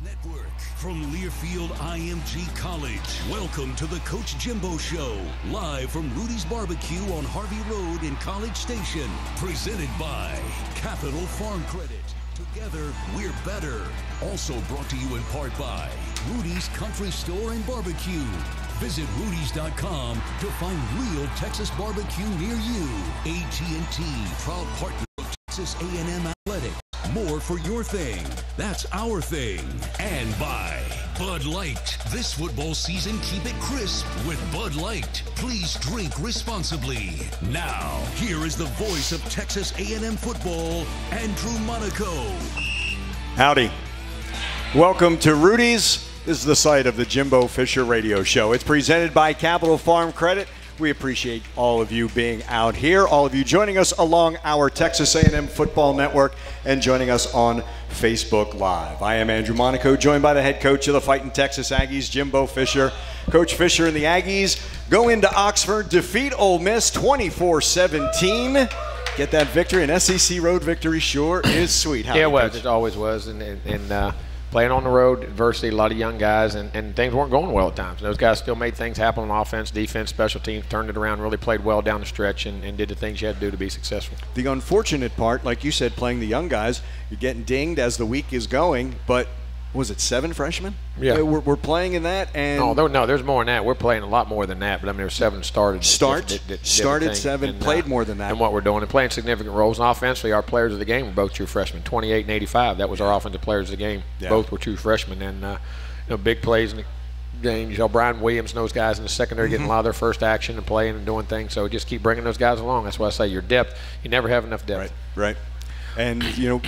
Network from Learfield IMG College. Welcome to the Coach Jimbo Show, live from Rudy's Barbecue on Harvey Road in College Station. Presented by Capital Farm Credit. Together, we're better. Also brought to you in part by Rudy's Country Store and Barbecue. Visit Rudy's.com to find real Texas barbecue near you. AT&T, proud partner of Texas A&M Athletics. More for your thing. That's our thing. And by Bud Light. This football season, keep it crisp with Bud Light. Please drink responsibly. Now, here is the voice of Texas A&M football, Andrew Monaco. Howdy. Welcome to Rudy's. This is the site of the Jimbo Fisher radio show. It's presented by Capital Farm Credit. We appreciate all of you being out here, all of you joining us along our Texas A&M Football Network and joining us on Facebook Live. I am Andrew Monaco, joined by the head coach of the Fighting Texas Aggies, Jimbo Fisher. Coach Fisher and the Aggies go into Oxford, defeat Ole Miss 24-17. Get that victory, an SEC road victory sure is sweet. Yeah, it was. It always was. And playing on the road, adversity, a lot of young guys, and things weren't going well at times. Those guys still made things happen on offense, defense, special teams, turned it around, really played well down the stretch, and did the things you had to do to be successful. The unfortunate part, like you said, playing the young guys, you're getting dinged as the week is going, but was it 7 freshmen? Yeah. We're playing in that. And no, there's more than that. We're playing a lot more than that, but I mean, there's 7 started 7, and, played more than that. And what we're doing and playing significant roles. And offensively, our players of the game were both true freshmen, 28 and 85. That was our offensive players of the game. Yeah. Both were true freshmen. And big plays in the game. You know, Brian Williams and those guys in the secondary getting a lot of their first action and playing and doing things. So just keep bringing those guys along. That's why I say your depth, you never have enough depth. Right. And, you know,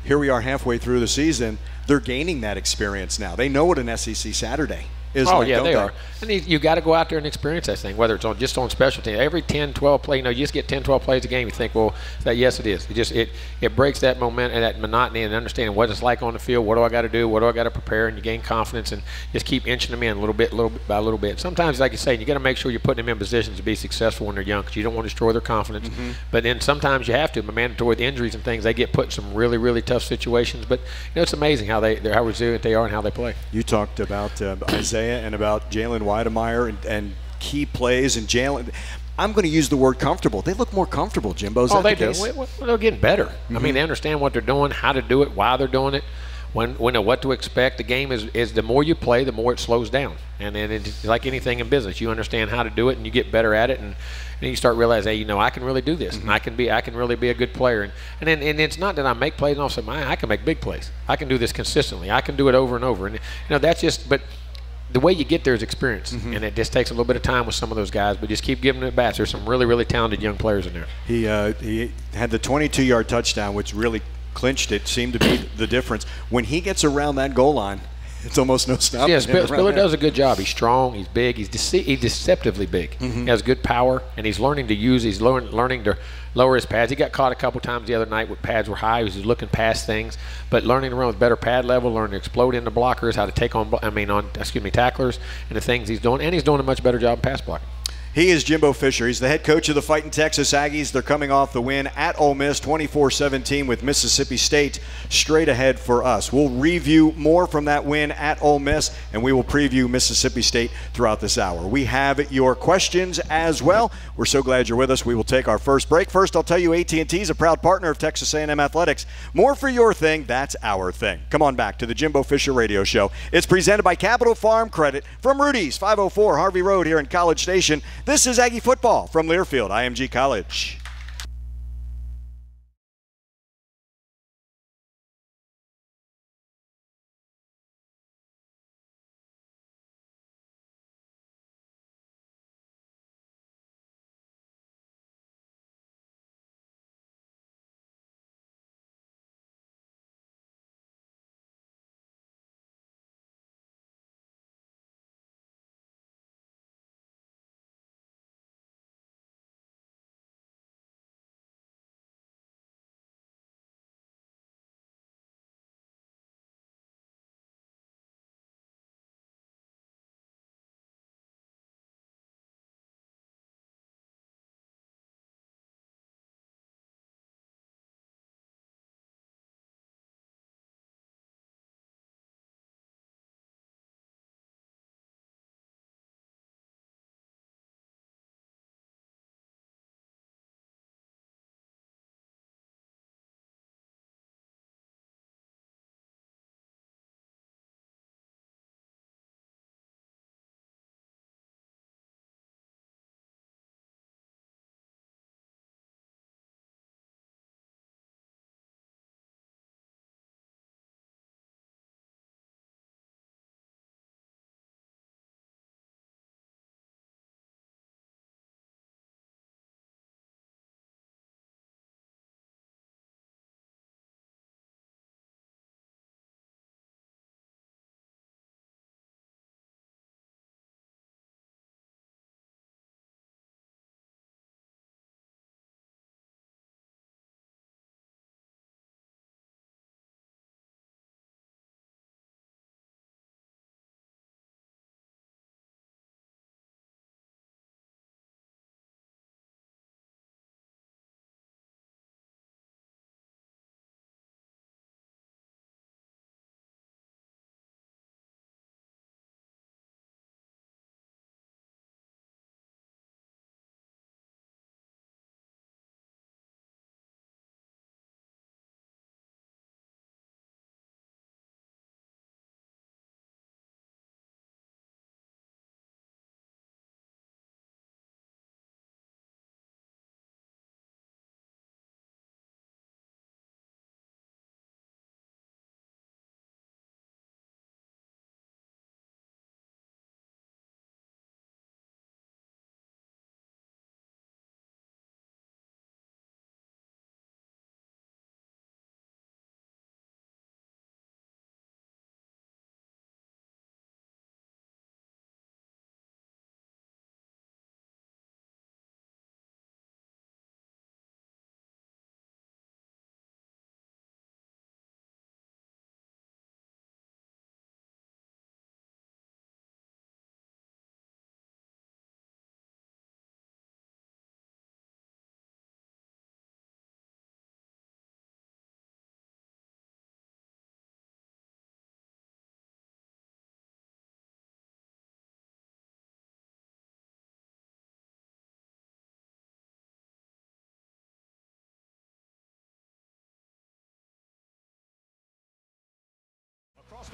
here we are halfway through the season. They're gaining that experience now. They know what an SEC Saturday is like, yeah, they are. And you got to go out there and experience that thing, whether it's just on special teams. Every 10, 12 play, you know, you just get 10, 12 plays a game. You think, well, yes, it is. It breaks that momentum and that monotony and understanding what it's like on the field. What do I got to do? What do I got to prepare? And you gain confidence and just keep inching them in a little bit by a little bit. Sometimes, like you say, you got to make sure you're putting them in positions to be successful when they're young because you don't want to destroy their confidence. But then sometimes you have to. But mandatory with injuries and things, they get put in some really, really tough situations. But you know, it's amazing how how resilient they are and how they play. You talked about Isaiah and about Jalen Weidemeyer and key plays and Jalen. I'm going to use the word comfortable. They look more comfortable, Jimbo. Oh, they do. Well, they're getting better. I mean, they understand what they're doing, how to do it, why they're doing it, when what to expect. The game is the more you play, the more it slows down. And then it's like anything in business. You understand how to do it, and you get better at it, and you start realizing, hey, you know, I can really do this, and I can really be a good player. And it's not that I make plays and all of a sudden, I can make big plays. I can do this consistently. I can do it over and over. And you know, that's just the way you get there is experience, and it just takes a little bit of time with some of those guys, but just keep giving it bats. There's some really, really talented young players in there. He had the 22-yard touchdown, which really clinched it, seemed to be the difference. When he gets around that goal line, it's almost no stopping. Yeah, Spiller does a good job. He's strong, he's big, he's deceptively big. He has good power, and he's learning to learning to lower his pads. He got caught a couple times the other night with pads were high. He was looking past things, but learning to run with better pad level, learning to explode into blockers, how to take on tacklers, and the things he's doing, and he's doing a much better job in pass blocking. He is Jimbo Fisher. He's the head coach of the Fighting Texas Aggies. They're coming off the win at Ole Miss 24-17 with Mississippi State straight ahead for us. We'll review more from that win at Ole Miss, and we will preview Mississippi State throughout this hour. We have your questions as well. We're so glad you're with us. We will take our first break. First, I'll tell you AT&T is a proud partner of Texas A&M Athletics. More for your thing, that's our thing. Come on back to the Jimbo Fisher Radio Show. It's presented by Capital Farm Credit from Rudy's, 504 Harvey Road here in College Station. This is Aggie Football from Learfield IMG College.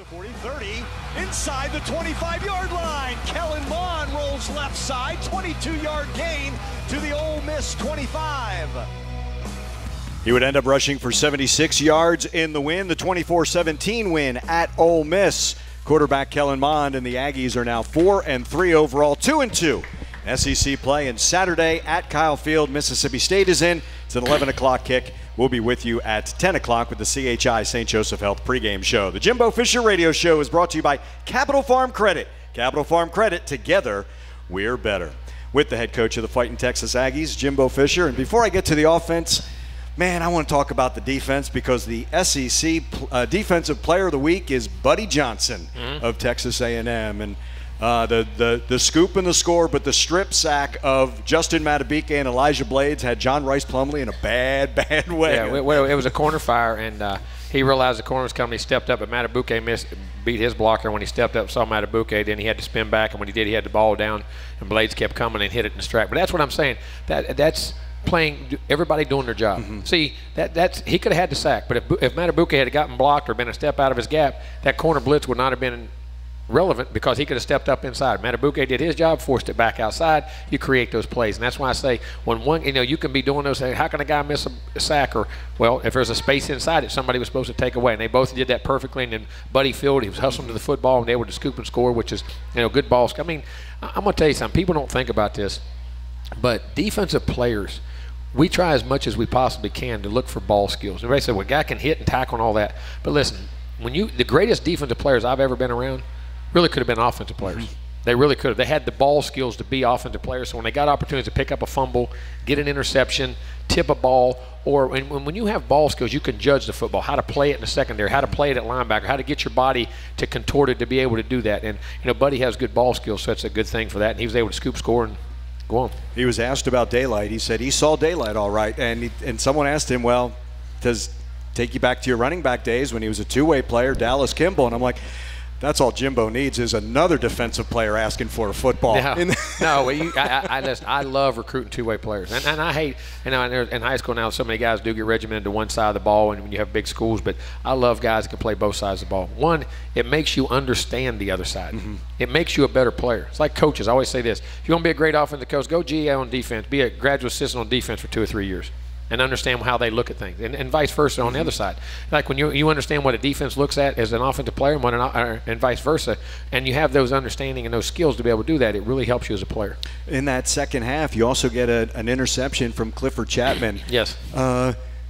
The 40-30, inside the 25-yard line. Kellen Mond rolls left side, 22-yard gain to the Ole Miss 25. He would end up rushing for 76 yards in the win, the 24-17 win at Ole Miss. Quarterback Kellen Mond and the Aggies are now 4-3 overall, 2-2. SEC play and Saturday at Kyle Field. Mississippi State is in. It's an 11 o'clock kick. We'll be with you at 10 o'clock with the CHI St. Joseph Health pregame show. The Jimbo Fisher Radio Show is brought to you by Capital Farm Credit. Capital Farm Credit, together we're better. With the head coach of the Fighting Texas Aggies, Jimbo Fisher. And before I get to the offense, man, I want to talk about the defense because the SEC Defensive Player of the Week is Buddy Johnson of Texas A&M. And the scoop and the score, but the strip sack of Justin Madubuike and Elijah Blades had John Rice Plumlee in a bad way. Yeah, well, it was a corner fire, and he realized the corner was coming. He stepped up, but Madubuike beat his blocker. When he stepped up, saw Madubuike, then he had to spin back, and when he did, he had the ball down, and Blades kept coming and hit it in the strike. But that's what I'm saying. That's playing, everybody doing their job. See, that's he could have had the sack, but if Madubuike had gotten blocked or been a step out of his gap, that corner blitz would not have been relevant because he could have stepped up inside. Madubuike did his job, forced it back outside. You create those plays, and that's why I say when one, you can be doing those. How can a guy miss a sack? Or well, if there's a space inside it, somebody was supposed to take away, and they both did that perfectly. And then Buddy Field, he was hustling to the football, and they were to scoop and score, which is good balls. I mean, I'm gonna tell you something. People don't think about this, but defensive players, we try as much as we possibly can to look for ball skills. Everybody said, well, a guy can hit and tackle and all that, but listen, the greatest defensive players I've ever been around really could have been offensive players. They really could have. They had the ball skills to be offensive players. So when they got opportunities to pick up a fumble, get an interception, tip a ball, or when you have ball skills, you can judge the football, how to play it in the secondary, how to play it at linebacker, how to get your body to contort it to be able to do that. And Buddy has good ball skills, so that's a good thing for that. And he was able to scoop, score, and go on. He was asked about daylight. He said he saw daylight all right. And someone asked him, well, does take you back to your running back days when he was a two-way player, Dallas Kimball? And I'm like, that's all Jimbo needs is another defensive player asking for a football. I love recruiting two-way players, and I hate. In high school now, so many guys do get regimented to one side of the ball, and when you have big schools, but I love guys that can play both sides of the ball. One, it makes you understand the other side. It makes you a better player. It's like coaches. I always say this: if you want to be a great offensive coach, go GA on defense, be a graduate assistant on defense for 2 or 3 years, and understand how they look at things, and vice versa on the other side. Like when you understand what a defense looks at as an offensive player and vice versa, and you have those understanding and those skills to be able to do that, it really helps you as a player. In that second half, you also get an interception from Clifford Chapman. Yes.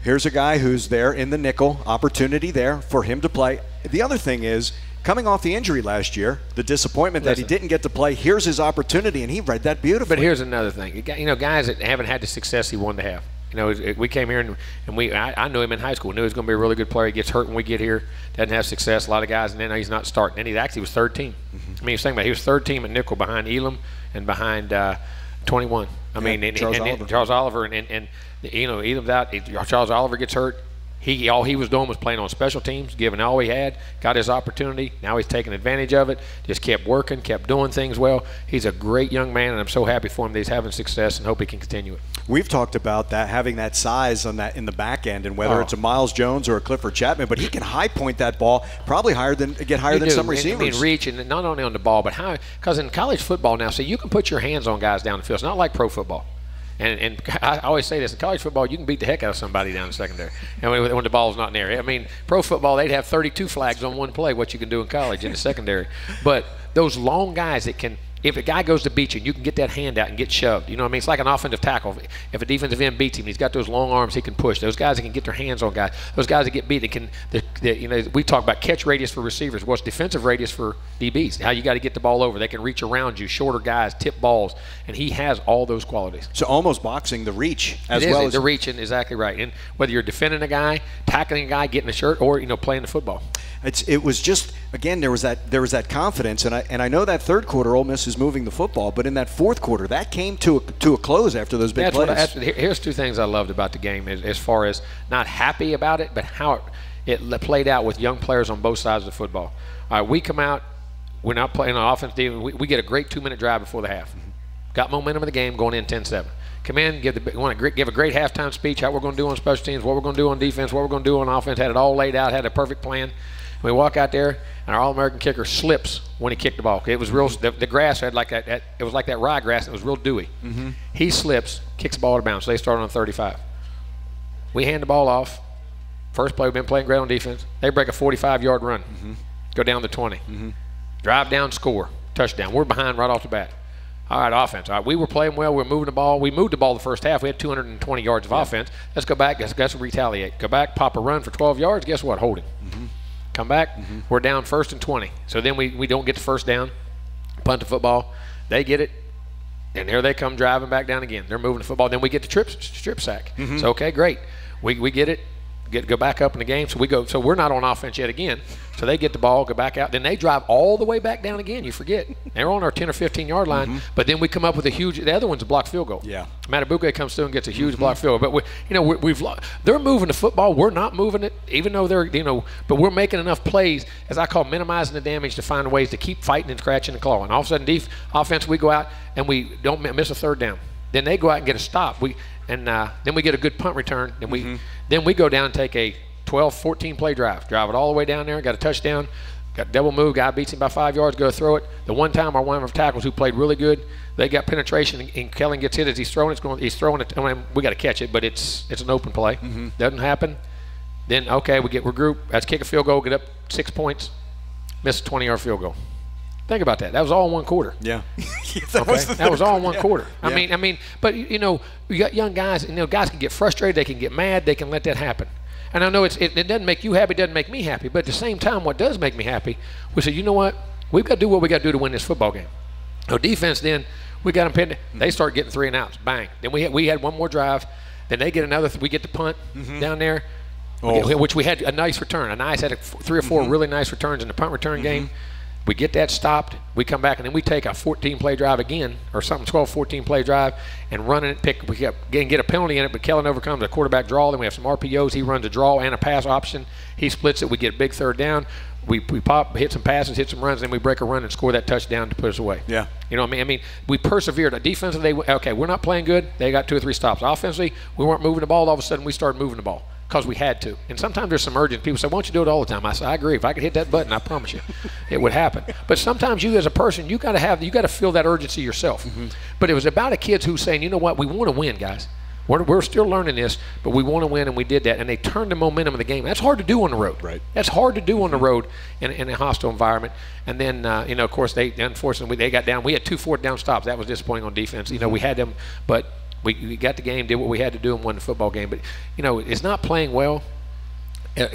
Here's a guy who's there in the nickel, opportunity there for him to play. The other thing is, coming off the injury last year, the disappointment that he didn't get to play, here's his opportunity, and he read that beautifully. But here's another thing. Guys that haven't had the success he wanted to have. We came here and I knew him in high school. Knew he was going to be a really good player. He gets hurt when we get here. Doesn't have success. A lot of guys, and then he's not starting. And he actually was third team. I mean, he was thinking about he was third team at nickel behind Elam and behind 21. Charles Oliver and Elam's out. Charles Oliver gets hurt. All he was doing was playing on special teams, giving all he had, got his opportunity. Now he's taking advantage of it, just kept working, kept doing things well. He's a great young man, and I'm so happy for him that he's having success and hope he can continue it. We've talked about that, having that size on that in the back end, and whether it's a Miles Jones or a Clifford Chapman, but he can high point that ball probably higher than some receivers. I mean, reach, and not only on the ball, but how, because in college football now, you can put your hands on guys down the field. It's not like pro football. And I always say this, in college football, you can beat the heck out of somebody down the secondary and when the ball's not in there. I mean, pro football, they'd have 32 flags on one play, what you can do in college in the secondary. But those long guys that can, if a guy goes to beat you, you can get that hand out and get shoved. You know what I mean? It's like an offensive tackle. If a defensive end beats him, he's got those long arms, he can push. Those guys that can get their hands on guys. Those guys that get beat, we talk about catch radius for receivers. What's defensive radius for DBs? How you got to get the ball over. They can reach around you, shorter guys, tip balls, and he has all those qualities. So almost boxing the reach as well as the reaching, exactly right. And whether you're defending a guy, tackling a guy, getting a shirt, or playing the football. It was just, again, there was that confidence, and I know that third quarter Ole Miss is moving the football, but in that fourth quarter that came to a close after those big plays. Here's two things I loved about the game as far as not happy about it, but how it played out with young players on both sides of the football. All right, we come out, we're not playing on offense. We get a great 2-minute drive before the half. Got momentum of the game, going in 10-7. Come in, give a great halftime speech, how we're going to do on special teams, what we're going to do on defense, what we're going to do on offense. Had it all laid out, had a perfect plan. We walk out there. and our All-American kicker slips when he kicked the ball. It was real. The grass had like that. It was like that rye grass. And it was real dewy. He slips, kicks the ball out of bounds. So they started on 35. We hand the ball off. First play, we've been playing great on defense. They break a 45-yard run, go down to 20, drive down, score, touchdown. We're behind right off the bat. All right, offense. All right, we were playing well. We were moving the ball. We moved the ball the first half. We had 220 yards of offense. Let's go back. Let's retaliate. Go back, pop a run for 12 yards. Guess what? Holding. Come back. We're down 1st and 20. So then we don't get the first down. Punt the football. They get it. And there they come driving back down again. They're moving the football. Then we get the strip sack. So, okay, great. We get it. Go back up in the game. So we go. So we're not on offense yet again. So they get the ball, go back out. Then they drive all the way back down again. You forget. They're on our 10 or 15-yard line. But then we come up with a huge. The other one's a blocked field goal. Yeah. Matabuke comes through and gets a huge blocked field goal. But they're moving the football. We're not moving it, even though they're But we're making enough plays, as I call minimizing the damage, to find ways to keep fighting and scratching and clawing. All of a sudden, offense, we go out and we don't miss a third down. Then they go out and get a stop. Then we get a good punt return. Then we go down and take a 12, 14 play drive it all the way down there, got a touchdown, got double move, guy beats him by 5 yards, go throw it. The one time one of our tackles who played really good, they got penetration, and Kellen gets hit as he's throwing it. I mean, we got to catch it, but it's an open play. Doesn't happen. Then okay, we regroup. Let's kick a field goal, get up 6 points, miss a 20-yard field goal. Think about that. That was all in one quarter. Yeah. That was all in one quarter. I mean, but you got young guys. Guys can get frustrated. They can get mad. They can let that happen. And I know it doesn't make you happy. It doesn't make me happy. But at the same time, what does make me happy, we say, you know what? We've got to do what we got to do to win this football game. So defense, then we got them pinned. They start getting 3 and outs. Bang. Then we had one more drive. Then they get another. We get the punt down there, which we had a nice return. Had 3 or 4 really nice returns in the punt return game. We get that stopped. We come back, and then we take a 14-play drive again, or something, 12, 14-play drive, and run it. We get a penalty in it, but Kellen overcomes a quarterback draw. Then we have some RPOs. He runs a draw and a pass option. He splits it. We get a big third down. We pop, hit some passes, hit some runs, then we break a run and score that touchdown to put us away. Yeah. You know what I mean? I mean, we persevered. Defensively, we're not playing good. They got 2 or 3 stops. Offensively, we weren't moving the ball. All of a sudden, we started moving the ball because we had to. And sometimes there's some urgent. People say, why don't you do it all the time? I say, I agree. If I could hit that button, I promise you, it would happen. But sometimes you as a person, you got to feel that urgency yourself. But it was about a kid who's saying, you know what, we want to win, guys. We're still learning this, but we want to win, and we did that. And they turned the momentum of the game. That's hard to do on the road. Right. That's hard to do on the road in a hostile environment. And then, of course, unfortunately, they got down. We had 2 4th-down stops. That was disappointing on defense. We had them, but we got the game, did what we had to do, and won the football game. But, it's not playing well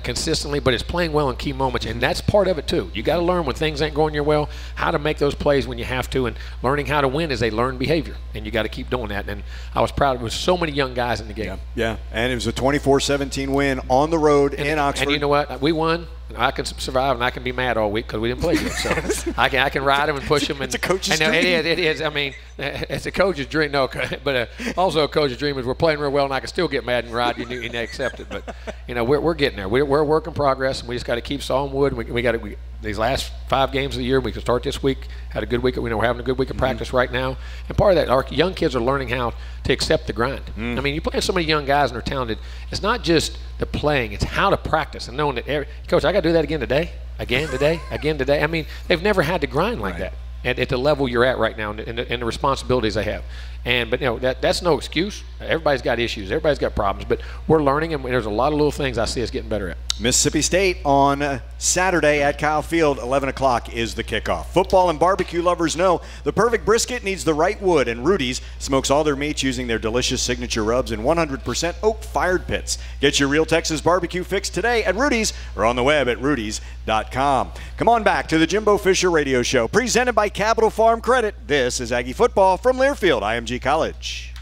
consistently, but it's playing well in key moments, and that's part of it too. You got to learn when things ain't going your well, how to make those plays when you have to, and learning how to win is a learned behavior, and you got to keep doing that. And I was proud. There was so many young guys in the game. Yeah, and it was a 24-17 win on the road in Oxford. And you know what? We won. I can survive, and I can be mad all week because we didn't play good. So I can ride them and push them. And, it's a coach's dream. It is. I mean, it's a coach's dream. No, but also a coach's dream is we're playing real well, and I can still get mad and ride you and accept it. But we're getting there. We're a work in progress, and we just got to keep sawing wood. We got to these last 5 games of the year. We can start this week. Had a good week. We're having a good week of practice right now. And part of that, our young kids are learning how to accept the grind. I mean, you're playing so many young guys and they're talented. It's not just the playing; it's how to practice and knowing that. Coach, I got to do that again today. Again today. I mean, they've never had to grind like that at the level you're at right now and the responsibilities they have. But that's no excuse. Everybody's got issues. Everybody's got problems. But we're learning, and there's a lot of little things I see us getting better at. Mississippi State on Saturday at Kyle Field, 11 o'clock is the kickoff. Football and barbecue lovers know the perfect brisket needs the right wood, and Rudy's smokes all their meats using their delicious signature rubs in 100% oak-fired pits. Get your real Texas barbecue fix today at Rudy's or on the web at rudys.com. Come on back to the Jimbo Fisher Radio Show, presented by Capital Farm Credit. This is Aggie Football from Learfield, IMG College.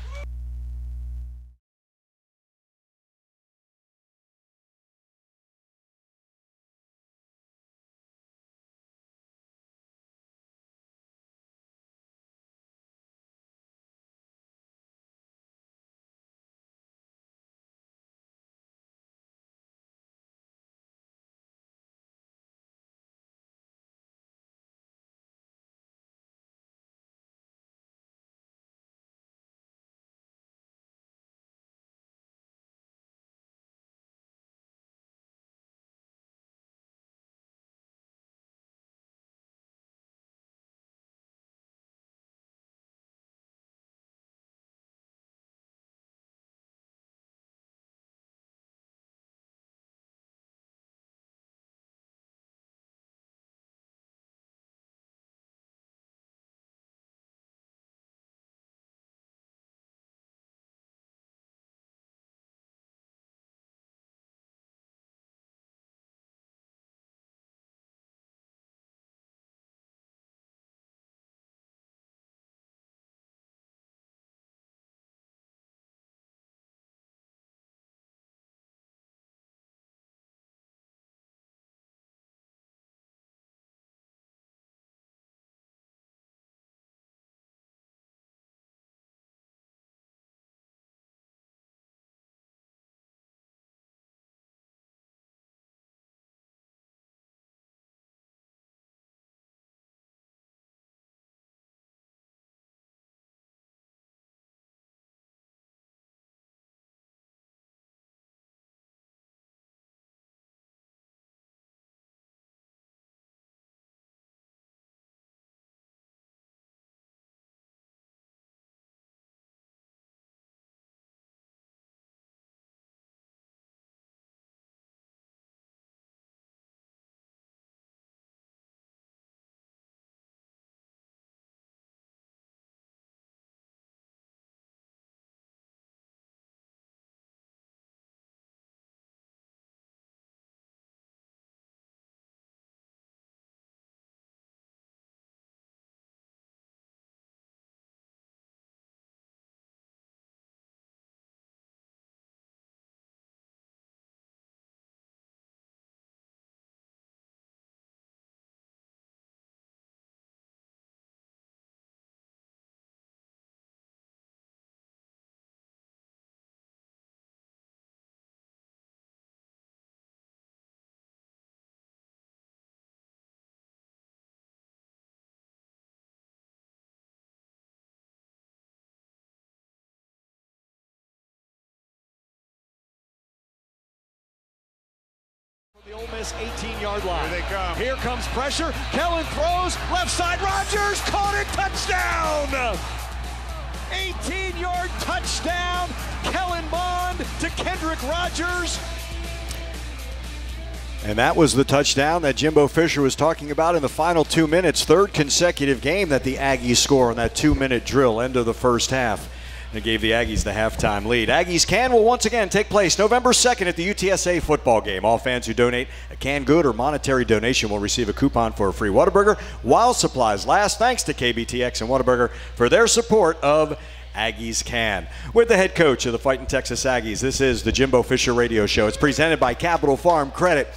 The Ole Miss 18-yard line. Here they come. Here comes pressure. Kellen throws. Left side. Rodgers caught it. Touchdown. 18-yard touchdown. Kellen Mond to Kendrick Rodgers. And that was the touchdown that Jimbo Fisher was talking about in the final 2 minutes. Third consecutive game that the Aggies score on that 2-minute drill, end of the first half. And it gave the Aggies the halftime lead. Aggies Can will once again take place November 2nd at the UTSA football game. All fans who donate a canned good or monetary donation will receive a coupon for a free Whataburger while supplies last. Thanks to KBTX and Whataburger for their support of Aggies Can. With the head coach of the Fighting Texas Aggies, this is the Jimbo Fisher Radio Show. It's presented by Capital Farm Credit.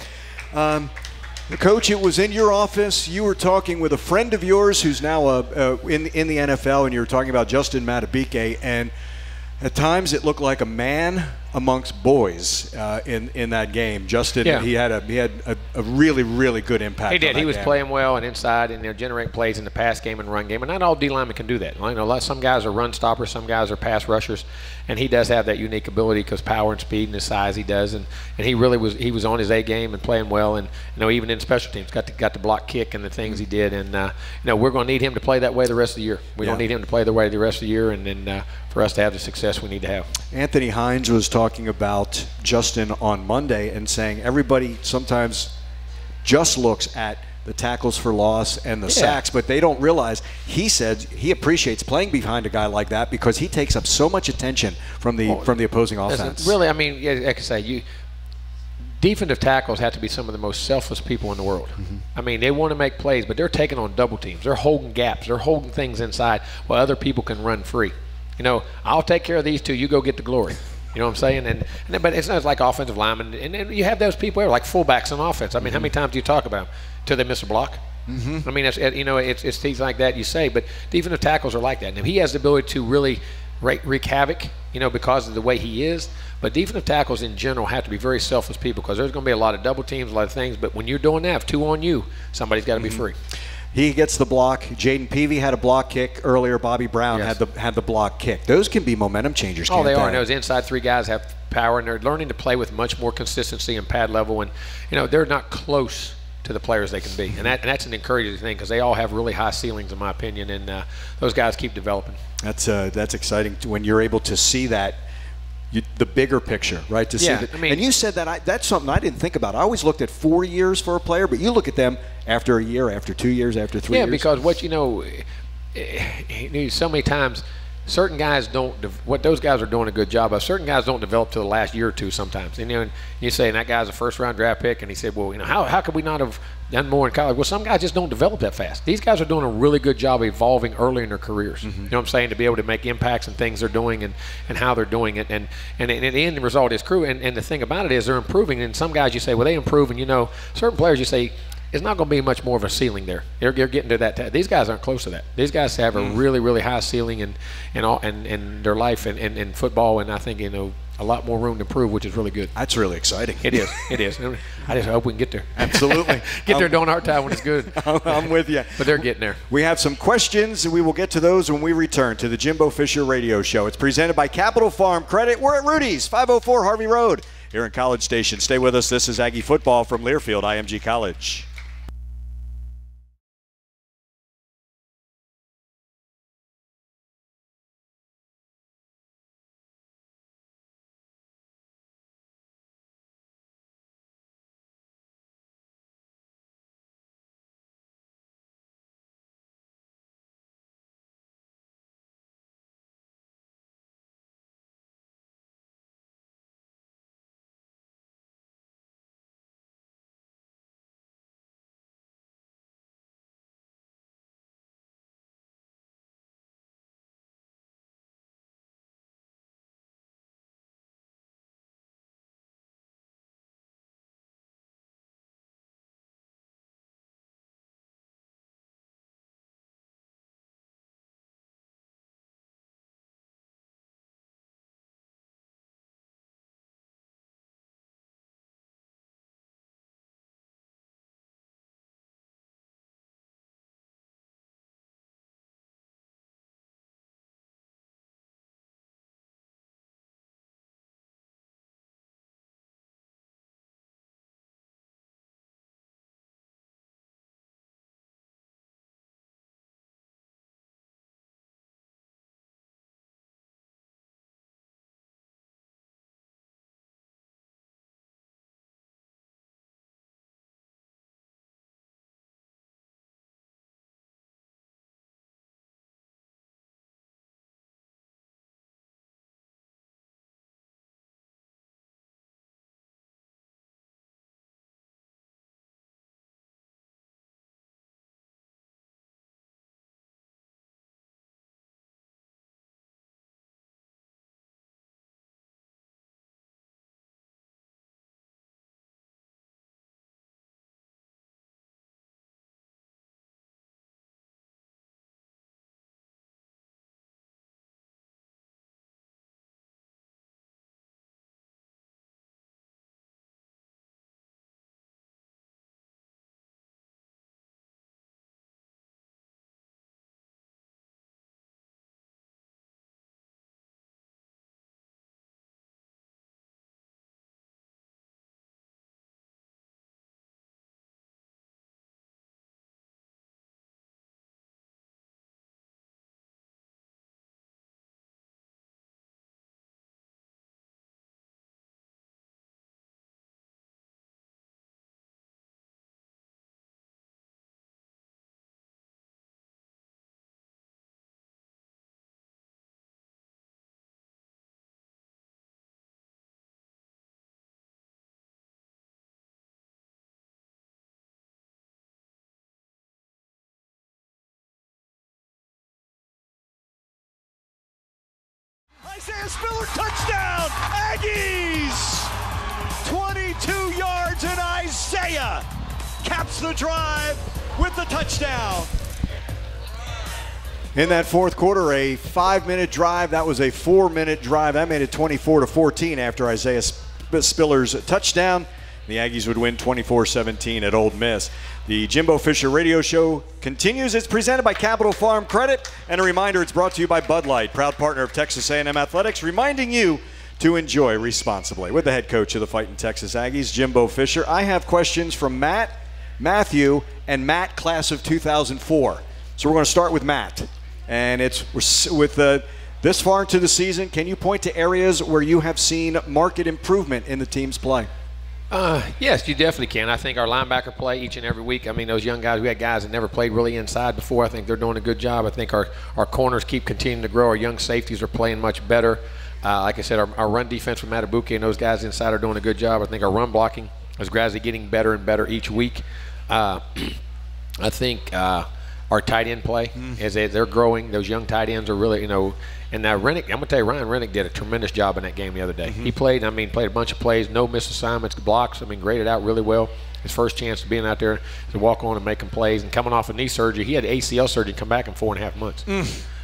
Coach, it was in your office. You were talking with a friend of yours who's now in the NFL, and you were talking about Justin Madubuike, and at times it looked like a man amongst boys in that game. Justin, yeah. he had a really, really good impact. He did. He was game. playing well and inside, and generating plays in the pass game and run game. And not all D linemen can do that. I know some guys are run stoppers, some guys are pass rushers, and he does have that unique ability because power and speed and his size he does. And he really was on his A game and playing well. And even in special teams, got the block kick and the things he did. And we're going to need him to play that way the rest of the year. We don't need him to play the way the rest of the year, and then for us to have the success we need to have. Anthony Hines was talking about Justin on Monday and saying everybody sometimes just looks at the tackles for loss and the sacks, but they don't realize, he said he appreciates playing behind a guy like that because he takes up so much attention from the opposing offense. Really, I mean, like I say, defensive tackles have to be some of the most selfless people in the world. Mm-hmm. I mean, they want to make plays, but they're taking on double teams. They're holding gaps. They're holding things inside while other people can run free. I'll take care of these two. You go get the glory. You know what I'm saying? But it's not like offensive linemen. And you have those people like fullbacks on offense. I mean, how many times do you talk about them till they miss a block? Mm-hmm. I mean, it's things like that you say. But defensive tackles are like that. And he has the ability to really wreak havoc, because of the way he is. But defensive tackles in general have to be very selfless people because there's going to be a lot of double teams, a lot of things. But when you're doing that, if two on you, somebody's got to be free. He gets the block. Jaden Peavy had a block kick earlier. Bobby Brown had the block kick. Those can be momentum changers. Oh, they are. And those inside three guys have power, and they're learning to play with much more consistency and pad level. And they're not close to the players they can be, and that's an encouraging thing because they all have really high ceilings, in my opinion. And those guys keep developing. That's exciting when you're able to see that. The bigger picture, right? To see that, and you said that's something I didn't think about. I always looked at 4 years for a player, but you look at them after a year, after 2 years, after 3 years. Yeah, because so many times certain guys don't. What those guys are doing a good job of. Certain guys don't develop till the last year or two sometimes. And you say, and that guy's a first-round draft pick, and he said, well, how could we not have done more in college? Well, some guys just don't develop that fast. These guys are doing a really good job evolving early in their careers. Mm-hmm. You know what I'm saying? To be able to make impacts and things they're doing and how they're doing it. And the end result is crew. And the thing about it is they're improving. And some guys you say, well, they improve. And certain players you say, it's not going to be much more of a ceiling there. They're getting to that. These guys aren't close to that. These guys have a really, really high ceiling in their life and football. And I think a lot more room to improve, which is really good. That's really exciting. It is. It is. I just hope we can get there. Absolutely. Get there during our time when it's good. I'm with you. But they're getting there. We have some questions, and we will get to those when we return to the Jimbo Fisher Radio Show. It's presented by Capital Farm Credit. We're at Rudy's, 504 Harvey Road here in College Station. Stay with us. This is Aggie Football from Learfield, IMG College. Spiller, touchdown! Aggies! 22 yards, and Isaiah caps the drive with the touchdown. In that fourth quarter, a 5-minute drive. That was a 4-minute drive. That made it 24-14 after Isaiah Spiller's touchdown. The Aggies would win 24-17 at Ole Miss. The Jimbo Fisher Radio Show continues. It's presented by Capital Farm Credit. And a reminder, it's brought to you by Bud Light, proud partner of Texas A&M Athletics, reminding you to enjoy responsibly. With the head coach of the Fighting Texas Aggies, Jimbo Fisher, I have questions from Matt, Matthew, and Matt, class of 2004. So we're going to start with Matt. And it's with this far into the season, can you point to areas where you have seen marked improvement in the team's play? Yes, you definitely can. I think our linebacker play each and every week. I mean, those young guys, we had guys that never played really inside before. I think they're doing a good job. I think our corners keep continuing to grow. Our young safeties are playing much better. Like I said, our run defense with Matabuke and those guys inside are doing a good job. I think our run blocking is gradually getting better and better each week. I think our tight end play, as they're growing, those young tight ends are really, and now Rennick, I'm going to tell you, Ryan Rennick did a tremendous job in that game the other day. He played a bunch of plays, no missed assignments, blocks, graded out really well. His first chance of being out there to walk on and making plays. And coming off a knee surgery, he had ACL surgery come back in 4.5 months.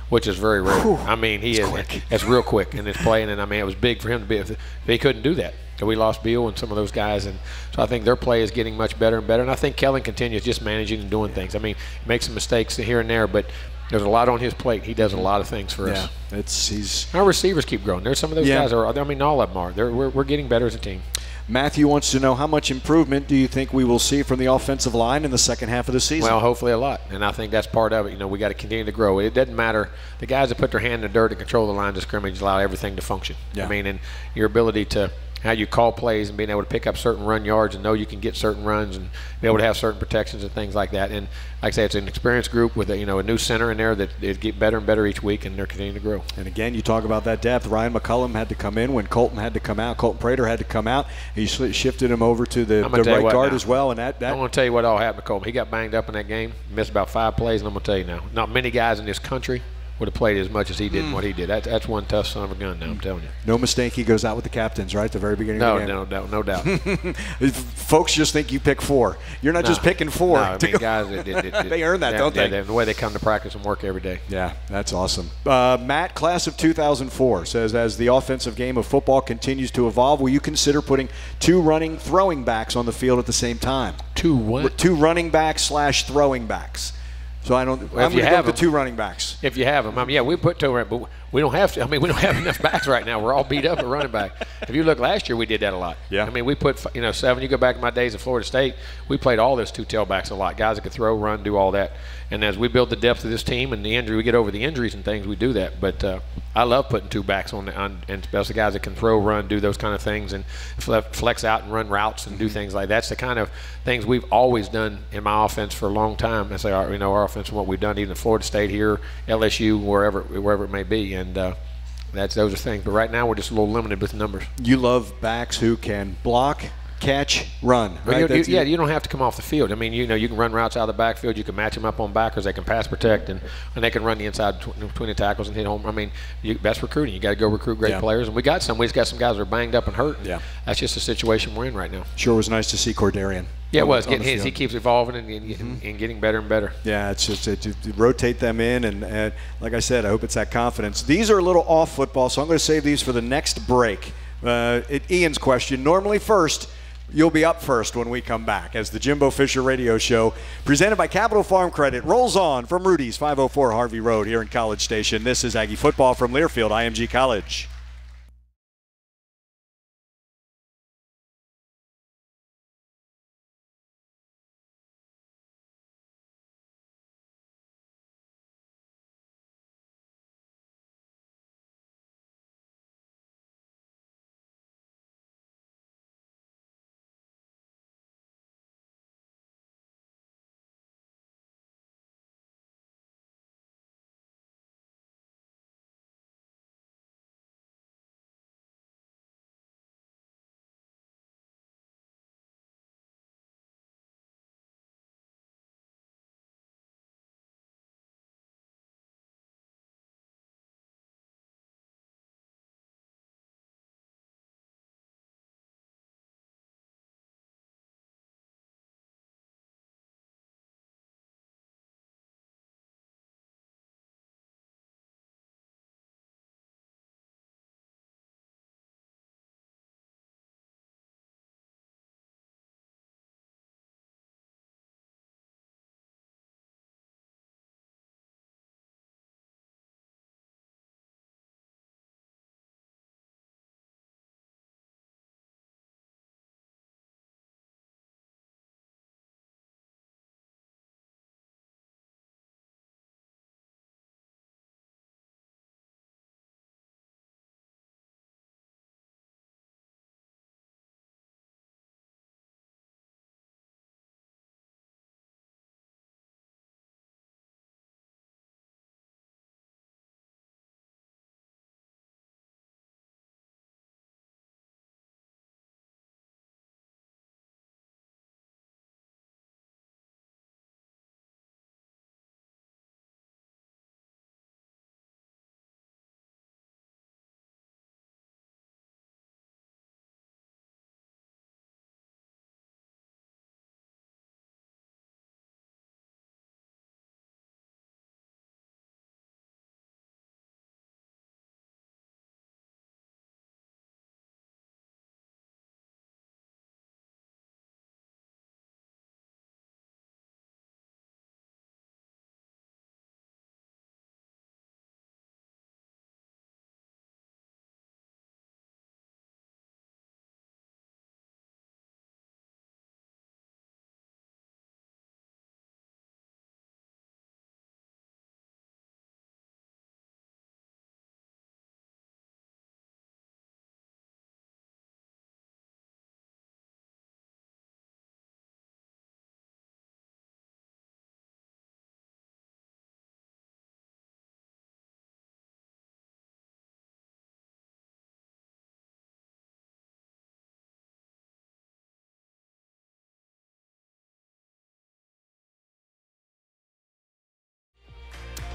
Which is very rare. It's real quick in his play, and it was big for him to be. If he couldn't do that, so we lost Beal and some of those guys, and so I think their play is getting much better and better. And I think Kellen continues just managing and doing things. He makes some mistakes here and there, but there's a lot on his plate. He does a lot of things for us. Our receivers keep growing. There's some of those guys all of them are. We're getting better as a team. Matthew wants to know, how much improvement do you think we will see from the offensive line in the second half of the season? Well, hopefully a lot, and I think that's part of it. We got to continue to grow. It doesn't matter. The guys that put their hand in the dirt and control the lines of scrimmage allow everything to function. And your ability to how you call plays and being able to pick up certain run yards and know you can get certain runs and be able to have certain protections and things like that. And like I say, it's an experienced group with a new center in there that it get better and better each week, and they're continuing to grow. And again, you talk about that depth. Ryan McCullum had to come in when Colton had to come out. Colton Prater had to come out. He shifted him over to the right guard as well. And that I'm going to tell you what all happened to Colton. He got banged up in that game, missed about 5 plays, and I'm going to tell you now, not many guys in this country would have played as much as he did and what he did. That's one tough son of a gun now, I'm telling you. No mistake, he goes out with the captains, right, at the very beginning of the game? No doubt. Folks just think you pick 4. You're not just picking 4. No, guys, they earn that, don't they? The way they come to practice and work every day. Yeah, that's awesome. Matt, class of 2004, says, as the offensive game of football continues to evolve, will you consider putting 2 running throwing backs on the field at the same time? 2 what? 2 running backs / throwing backs. So I'm going to go with the 2 running backs. If you have them, we put 2, but we don't have to. We don't have enough backs right now. We're all beat up at running back. If you look last year, we did that a lot. Yeah. We put 7. You go back to my days at Florida State, we played all those 2 tailbacks a lot. Guys that could throw, run, do all that. And as we build the depth of this team and the injury, we get over the injuries and things, we do that. But I love putting 2 backs on, and especially guys that can throw, run, do those kind of things, and flex out and run routes and do things like that. That's the kind of things we've always done in my offense for a long time. That's our offense and what we've done, even at Florida State here, LSU, wherever it may be, and those are things. But right now we're just a little limited with the numbers. You love backs who can block, catch, run. Right? You don't have to come off the field. You can run routes out of the backfield. You can match them up on backers. They can pass protect, and they can run the inside between the tackles and hit home. That's recruiting. You got to go recruit great players, and we just got some guys that are banged up and hurt. Yeah, that's just the situation we're in right now. Sure was nice to see Cordarian. Yeah, it was. He keeps evolving and getting better and better. Yeah, it's just to rotate them in, and like I said, I hope it's that confidence. These are a little off football, so I'm going to save these for the next break. Ian's question, normally first. You'll be up first when we come back as the Jimbo Fisher Radio Show, presented by Capital Farm Credit, rolls on from Rudy's 504 Harvey Road here in College Station. This is Aggie Football from Learfield, IMG College.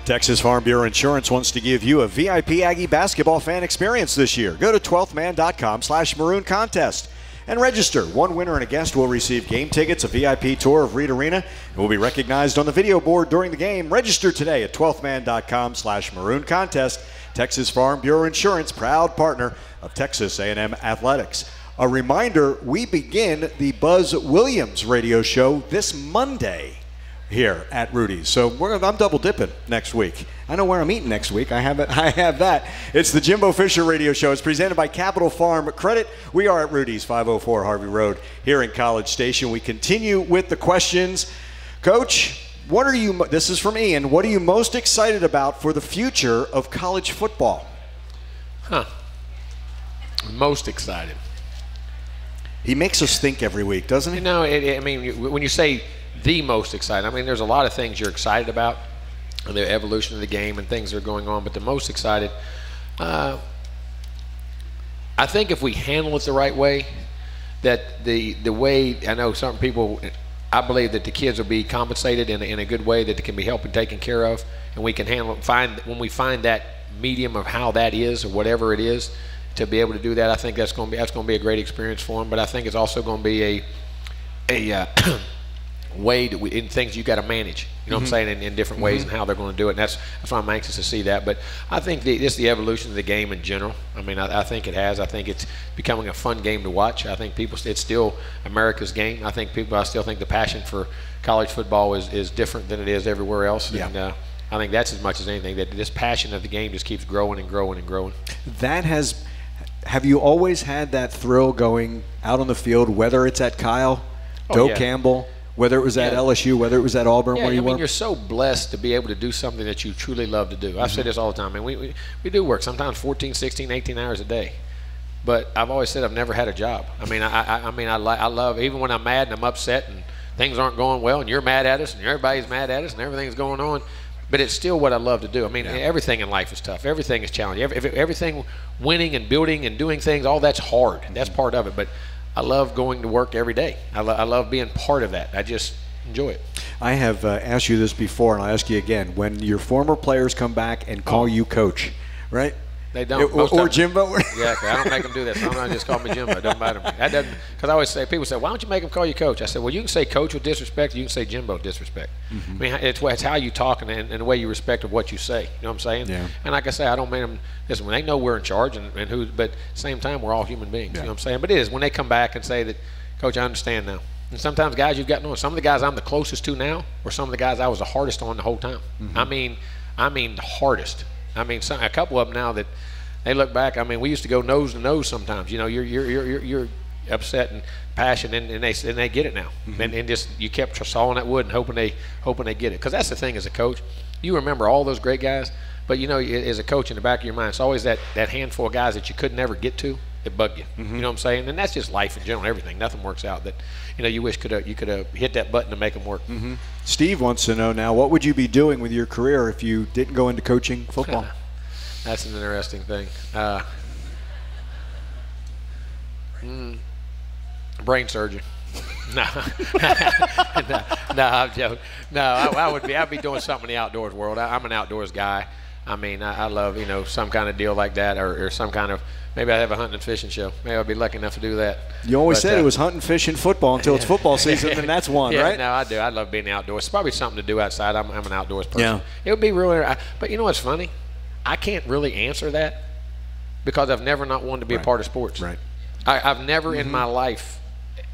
Texas Farm Bureau Insurance wants to give you a VIP Aggie basketball fan experience this year. Go to 12thman.com/maroon contest and register. One winner and a guest will receive game tickets, a VIP tour of Reed Arena, and will be recognized on the video board during the game. Register today at 12thman.com/maroon contest. Texas Farm Bureau Insurance, proud partner of Texas A&M Athletics. A reminder, we begin the Buzz Williams radio show this Monday here at Rudy's. So I'm double dipping next week. I know where I'm eating next week. I have that. It's the Jimbo Fisher radio show. It's presented by Capital Farm Credit. We are at Rudy's, 504 Harvey Road here in College Station. We continue with the questions. Coach, this is from Ian, what are you most excited about for the future of college football? Most excited. He makes us think every week, doesn't he? No, I mean, when you say the most excited, I mean, there's a lot of things you're excited about, the evolution of the game and things that are going on, but the most excited, I think if we handle it the right way, that the way, I know some people, I believe that the kids will be compensated in a good way, that they can be helped and taken care of, and we can handle it, when we find that medium of how that is or whatever it is, to be able to do that, I think that's going to be a great experience for them. But I think it's also going to be a way in things you got to manage. You know what I'm saying, in different ways and how they're going to do it. And that's why I'm anxious to see that. But I think just the evolution of the game in general. I mean, I think it has. I think it's becoming a fun game to watch. I think it's still America's game. I still think the passion for college football is different than it is everywhere else. Yeah. And I think that's as much as anything, that this passion of the game just keeps growing and growing and growing. Have you always had that thrill going out on the field, whether it's at Kyle, Campbell, whether it was at LSU, whether it was at Auburn, where you were? You're so blessed to be able to do something that you truly love to do. I've said this all the time. I mean, we do work sometimes 14, 16, 18 hours a day. But I've always said I've never had a job. I mean, I love, even when I'm mad and I'm upset and things aren't going well and you're mad at us and everybody's mad at us and everything's going on, but it's still what I love to do. I mean, everything in life is tough. Everything is challenging. Everything, winning and building and doing things, all that's hard. That's part of it. But I love going to work every day. I love being part of that. I just enjoy it. I have asked you this before, and I'll ask you again. When your former players come back and call you coach, right? They don't. Or Jimbo? Yeah, I don't make them do that. Sometimes just call me Jimbo. It don't matter to me. That doesn't, because I always say, people say, why don't you make them call you coach? I said, well, you can say coach with disrespect, or you can say Jimbo with disrespect. I mean, it's how you talk and the way you respect of what you say. You know what I'm saying? Yeah. And like I say, I don't make them, listen, when they know we're in charge but at the same time, we're all human beings. You know what I'm saying? But it is when they come back and say that, Coach, I understand now. And sometimes guys you've got to know, some of the guys I'm the closest to now were some of the guys I was the hardest on the whole time. I mean the hardest. I mean, a couple of them now that they look back. I mean, we used to go nose to nose sometimes. You know, you're upset and passionate, and they get it now. And just you kept sawing that wood and hoping they get it. Because that's the thing as a coach, you remember all those great guys, but you know, as a coach in the back of your mind, it's always that handful of guys that you could never get to. It bugged you. You know what I'm saying? And that's just life in general. Everything. Nothing works out that you wish you could have hit that button to make them work. Steve wants to know now, what would you be doing with your career if you didn't go into coaching football? That's an interesting thing. Brain surgeon. No, I'm joking. No, I'd be doing something in the outdoors world. I'm an outdoors guy. I mean, I love, some kind of deal like that, or some kind of, maybe I'd have a hunting and fishing show. Maybe I'd be lucky enough to do that. You always said it was hunting, fishing, football until it's football season, and that's one, right? No, I do. I love being outdoors. It's probably something to do outside. I'm an outdoors person. Yeah. It would be really, but you know what's funny? I can't really answer that because I've never not wanted to be a part of sports. Right. I've never in my life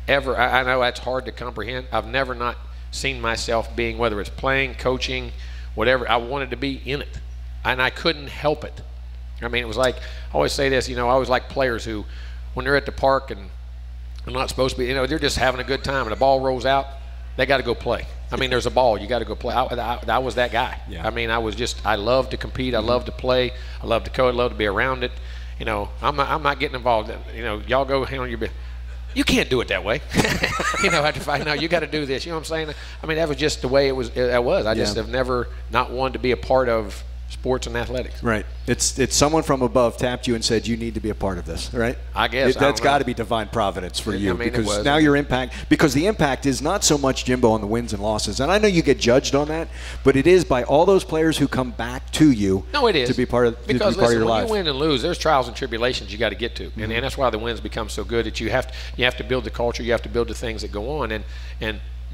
ever, I know that's hard to comprehend, I've never not seen myself being, whether it's playing, coaching, whatever, I wanted to be in it. And I couldn't help it. I mean, it was like, I always say this, I always like players who, when they're at the park and they're not supposed to be, they're just having a good time and the ball rolls out, they got to go play. I mean, there's a ball, you got to go play. I was that guy. Yeah. I mean, I love to compete, I love to play, I love to coach, I love to be around it. I'm not getting involved. Y'all go handle your business. You can't do it that way. After fight, no, you got to do this. You know what I'm saying? I mean, that was just the way it was. I just have never not wanted to be a part of sports and athletics. Right. It's someone from above tapped you and said you need to be a part of this, right? I guess. That's got to be divine providence for you, because it now your impact, because the impact is not so much, Jimbo, on the wins and losses. And I know you get judged on that, but it is by all those players who come back to you to be part of, because part of your when life. You win and lose, there's trials and tribulations you got to get to. And that's why the wins become so good, that you have to build the culture, you have to build the things that go on,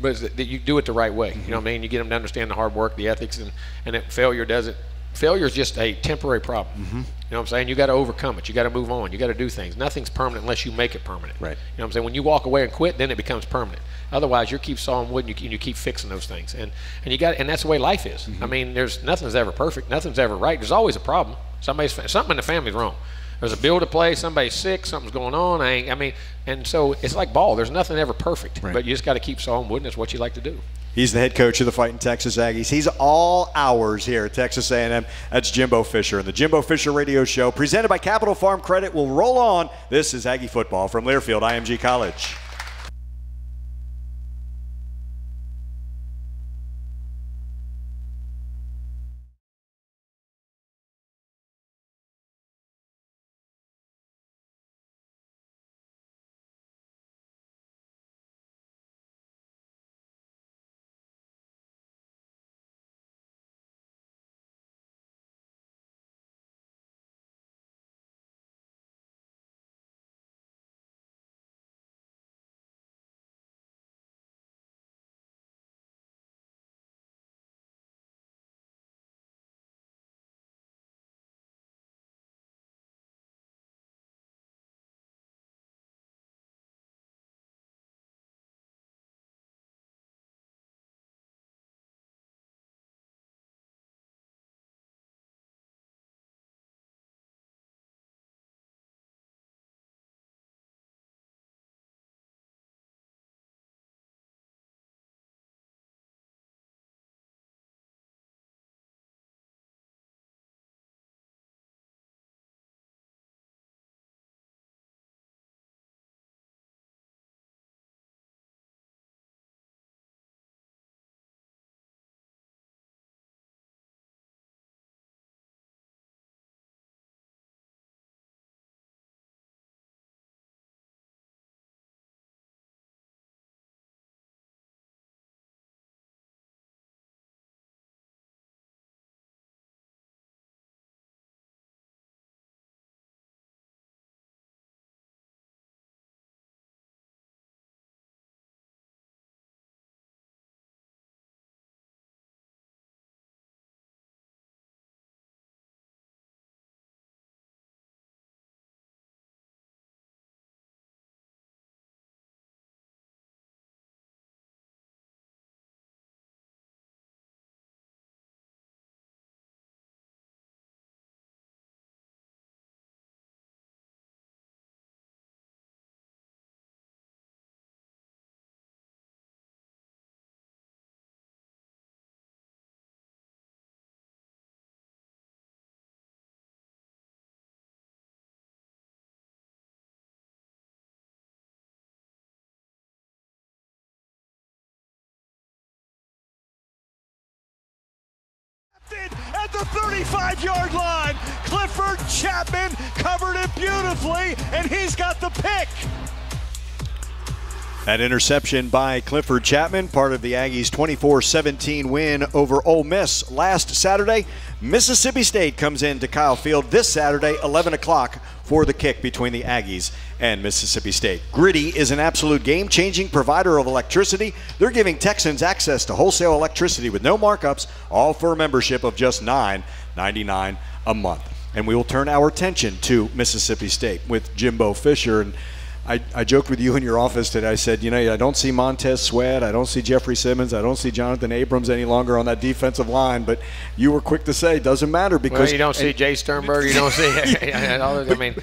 but that you do it the right way. You know what I mean? You get them to understand the hard work, the ethics, and that failure doesn't. Failure is just a temporary problem. You know what I'm saying? You got to overcome it. You got to move on. You got to do things. Nothing's permanent unless you make it permanent. Right. You know what I'm saying? When you walk away and quit, then it becomes permanent. Otherwise, you keep sawing wood and you keep fixing those things. And that's the way life is. I mean, nothing's ever perfect. Nothing's ever right. There's always a problem. Something in the family's wrong. There's a bill to play. Somebody's sick. Something's going on. And so it's like ball. There's nothing ever perfect. Right. But you just got to keep sawing wood, and that's what you like to do. He's the head coach of the Fighting Texas Aggies. He's all hours here at Texas A&M. That's Jimbo Fisher. And the Jimbo Fisher Radio Show, presented by Capital Farm Credit, will roll on. This is Aggie Football from Learfield IMG College. At the 35-yard line, Clifford Chapman covered it beautifully, and he's got the pick. That interception by Clifford Chapman, part of the Aggies' 24-17 win over Ole Miss last Saturday. Mississippi State comes into Kyle Field this Saturday, 11 o'clock, for the kick between the Aggies and Mississippi State. Gritty is an absolute game-changing provider of electricity. They're giving Texans access to wholesale electricity with no markups, all for a membership of just $9.99 a month. And we will turn our attention to Mississippi State with Jimbo Fisher. And I joked with you in your office today. I said, you know, I don't see Montez Sweat. I don't see Jeffrey Simmons. I don't see Jonathan Abrams any longer on that defensive line. But you were quick to say it doesn't matter because well, you don't see Jay Sternberg. You don't see. I mean,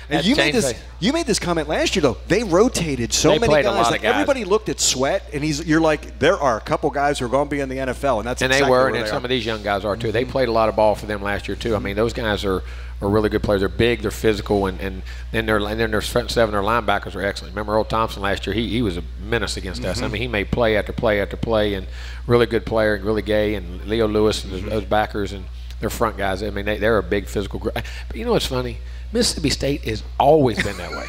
you made this comment last year though. They rotated so many guys. Like everybody looked at Sweat, and you're like, there are a couple guys who are going to be in the NFL, and that's exactly they were, where and they some are. of these young guys are too. They played a lot of ball for them last year too. I mean, those guys are really good players. They're big, they're physical, and then their front seven, their linebackers are excellent. Remember Earl Thompson last year? He was a menace against us. I mean, he made play after play after play, and really good player, and really gay, and Leo Lewis and those backers, and their front guys. I mean, they're a big physical group. But you know what's funny? Mississippi State has always been that way.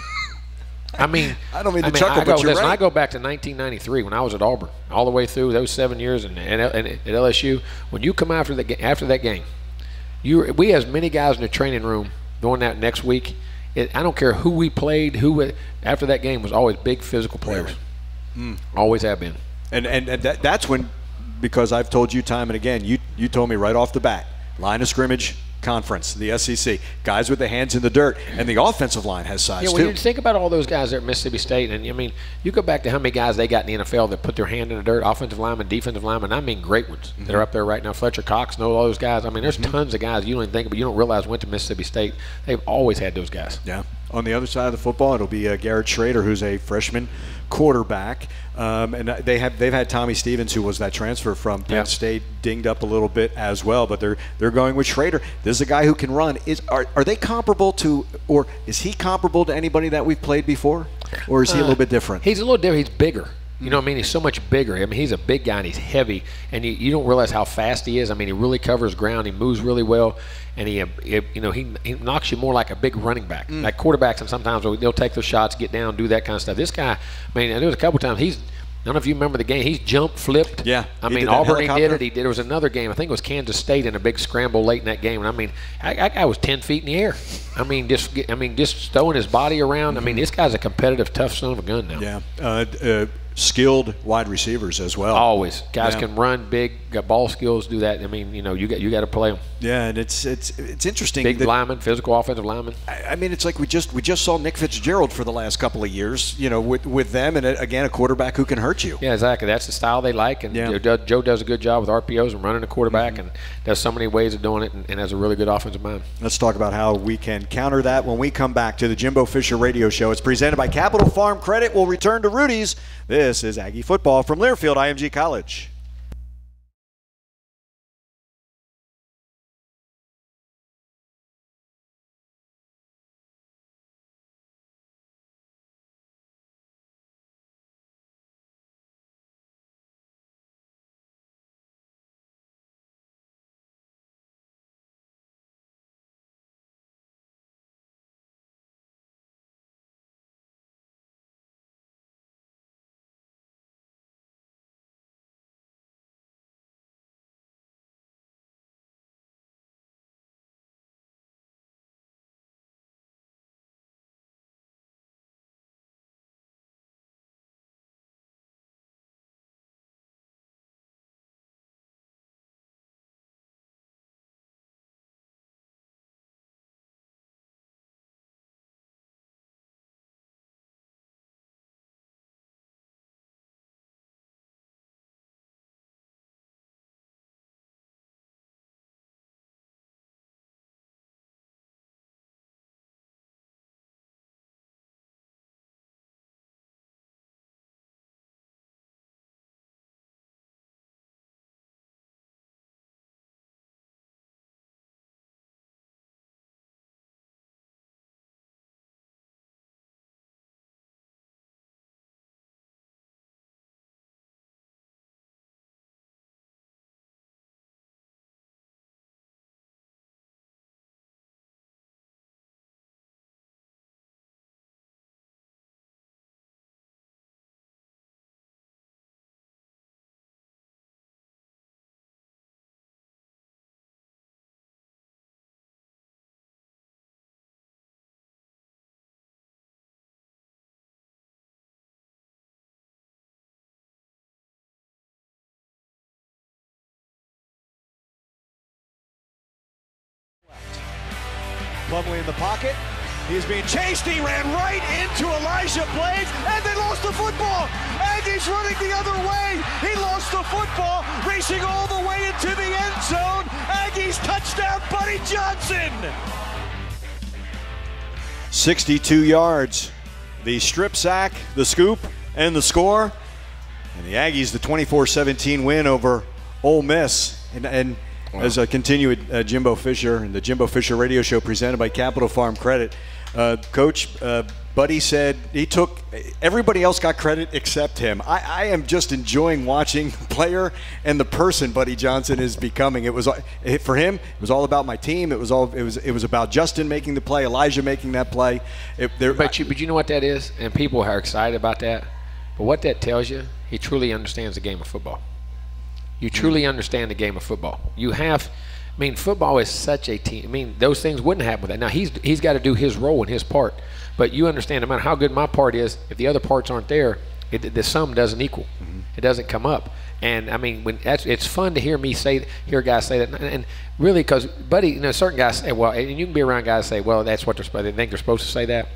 I mean, I don't mean to chuckle, but you're right. I go back to 1993 when I was at Auburn, all the way through those 7 years, and at LSU. When you come after that game, we as many guys in the training room doing that next week. I don't care who we played, after that game was always big physical players. Always have been. And that's when, because I've told you time and again, you told me right off the bat, line of scrimmage conference, the SEC, guys with their hands in the dirt, and the offensive line has size too. You think about all those guys there at Mississippi State, and I mean, you go back to how many guys they got in the NFL that put their hand in the dirt, offensive linemen, defensive linemen, I mean great ones that are up there right now. Fletcher Cox, know all those guys. I mean, there's tons of guys you don't even think about, you don't realize went to Mississippi State. They've always had those guys. Yeah. On the other side of the football, it'll be Garrett Schrader, who's a freshman quarterback, and they've had Tommy Stevens, who was that transfer from Penn State, dinged up a little bit as well. But they're going with Schrader. This is a guy who can run. Are they comparable to, or is he comparable to anybody that we've played before, or is he a little bit different? He's a little different. He's bigger. You know what I mean? He's so much bigger. I mean, he's a big guy and he's heavy, and you don't realize how fast he is. I mean, he really covers ground. He moves really well, and he knocks you more like a big running back. Like quarterbacks, and sometimes they'll take those shots, get down, do that kind of stuff. This guy, I mean, there was a couple times I don't know if you remember the game. He's jumped, flipped. Yeah. I mean, Auburn, he did it. There was another game. I think it was Kansas State in a big scramble late in that game. And I mean, that guy was 10 feet in the air. I mean, just throwing his body around. I mean, this guy's a competitive, tough son of a gun now. Yeah. Skilled wide receivers as well. Always. Guys can run big, got ball skills, do that. I mean, you got to play them. Yeah, and it's interesting. Big lineman, physical offensive lineman. I mean, it's like we just saw Nick Fitzgerald for the last couple of years, with them, and again, a quarterback who can hurt you. Yeah, exactly. That's the style they like, and Joe does a good job with RPOs and running a quarterback, and does so many ways of doing it, and has a really good offensive mind. Let's talk about how we can counter that when we come back to the Jimbo Fisher Radio Show. It's presented by Capital Farm Credit. We'll return to Rudy's. This is Aggie Football from Learfield IMG College. Plumlee in the pocket. He is being chased. He ran right into Elijah Blades, and they lost the football. Aggies running the other way. He lost the football, racing all the way into the end zone. Aggies touchdown, Buddy Johnson. 62 yards. The strip sack, the scoop, and the score. And the Aggies, the 24-17 win over Ole Miss. And wow. As I continue with Jimbo Fisher and the Jimbo Fisher Radio Show presented by Capital Farm Credit. Coach, Buddy said everybody else got credit except him. I am just enjoying watching the player and the person Buddy Johnson is becoming. For him, it was all about my team. It was about Justin making the play, Elijah making that play. But you know what that is? And people are excited about that. But what that tells you, he truly understands the game of football. You truly understand the game of football. Football is such a team. Those things wouldn't happen with that. Now, he's got to do his role and his part. But you understand, no matter how good my part is, if the other parts aren't there, the sum doesn't equal. Mm-hmm. It doesn't come up. And, it's fun to hear guys say that. And really, because, Buddy, certain guys say, well, and you can be around guys say, well, that's what they think they're supposed to say that.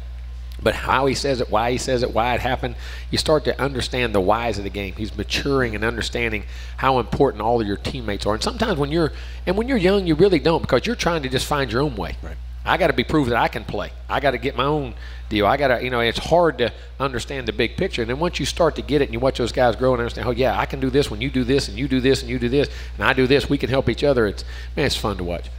But how he says it, why it happened, you start to understand the whys of the game. He's maturing and understanding how important all of your teammates are. And sometimes when you're young, you really don't, because you're trying to just find your own way. Right. I got to be proved that I can play. I got to get my own deal. I got to, it's hard to understand the big picture. And then once you start to get it and you watch those guys grow and understand, oh yeah, I can do this when you do this and you do this and you do this and I do this, we can help each other. It's fun to watch.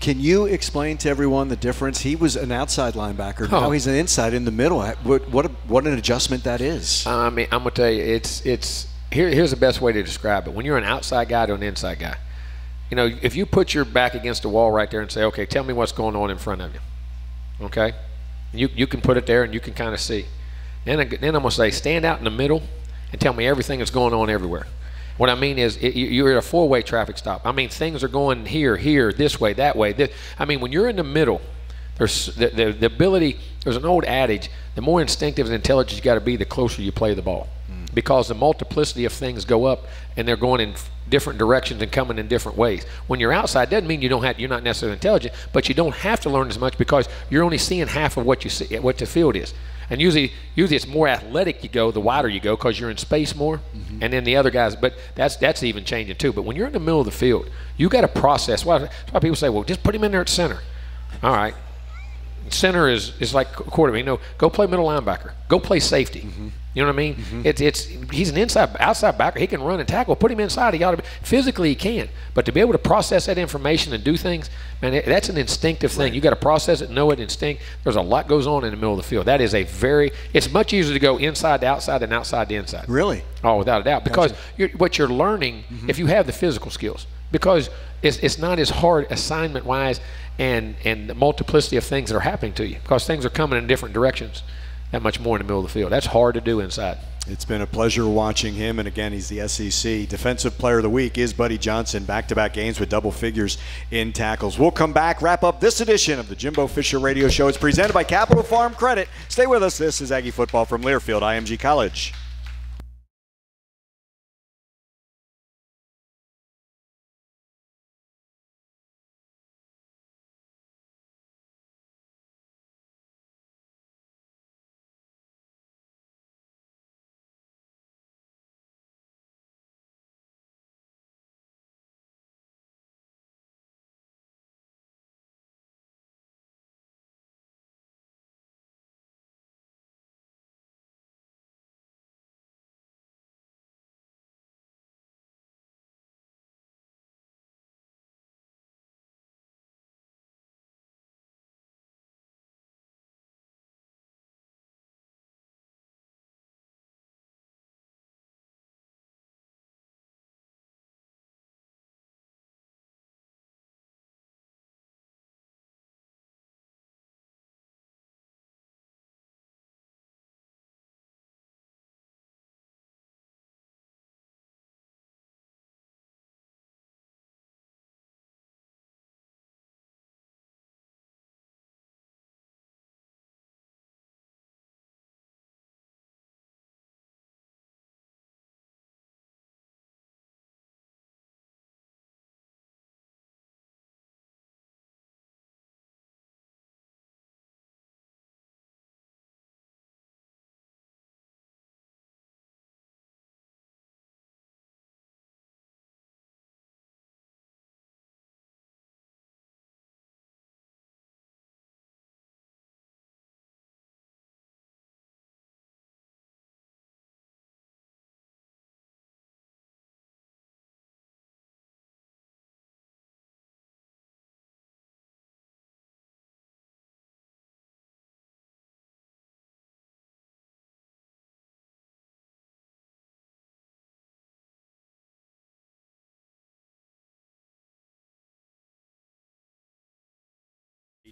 Can you explain to everyone the difference? He was an outside linebacker. Now he's an inside in the middle. What an adjustment that is. I'm gonna tell you, here's the best way to describe it. When you're an outside guy to an inside guy, if you put your back against the wall right there and say, okay, tell me what's going on in front of you, okay? You can put it there and you can kind of see. Then I'm gonna say, stand out in the middle and tell me everything that's going on everywhere. What I mean is, you're at a four-way traffic stop. Things are going here, this way, that way. When you're in the middle, there's the ability. There's an old adage: the more instinctive and intelligent you got to be, the closer you play the ball, because the multiplicity of things go up, and they're going in different directions and coming in different ways. When you're outside, doesn't mean you're not necessarily intelligent, but you don't have to learn as much because you're only seeing half of what you see, what the field is. And usually it's more athletic you go, the wider you go, because you're in space more. Mm-hmm. And then the other guys, but that's even changing too. But when you're in the middle of the field, you got to process. That's why people say, well, just put him in there at center. All right. Center is like quarterback. Go play middle linebacker. Go play safety. Mm-hmm. You know what I mean? Mm-hmm. He's an outside backer. He can run and tackle. Put him inside. Physically he can, but to be able to process that information and do things, man, that's an instinctive thing. You got to process it, know it, instinct. There's a lot goes on in the middle of the field. That is it's much easier to go inside to outside than outside to inside. Really? Oh, without a doubt, because what you're learning, if you have the physical skills, because it's not as hard assignment wise and the multiplicity of things that are happening to you, because things are coming in different directions. That much more in the middle of the field. That's hard to do inside. It's been a pleasure watching him, and again, he's the SEC Defensive Player of the Week is Buddy Johnson, back-to-back games with double figures in tackles. We'll come back, wrap up this edition of the Jimbo Fisher Radio Show. It's presented by Capital Farm Credit. Stay with us. This is Aggie Football from Learfield IMG College.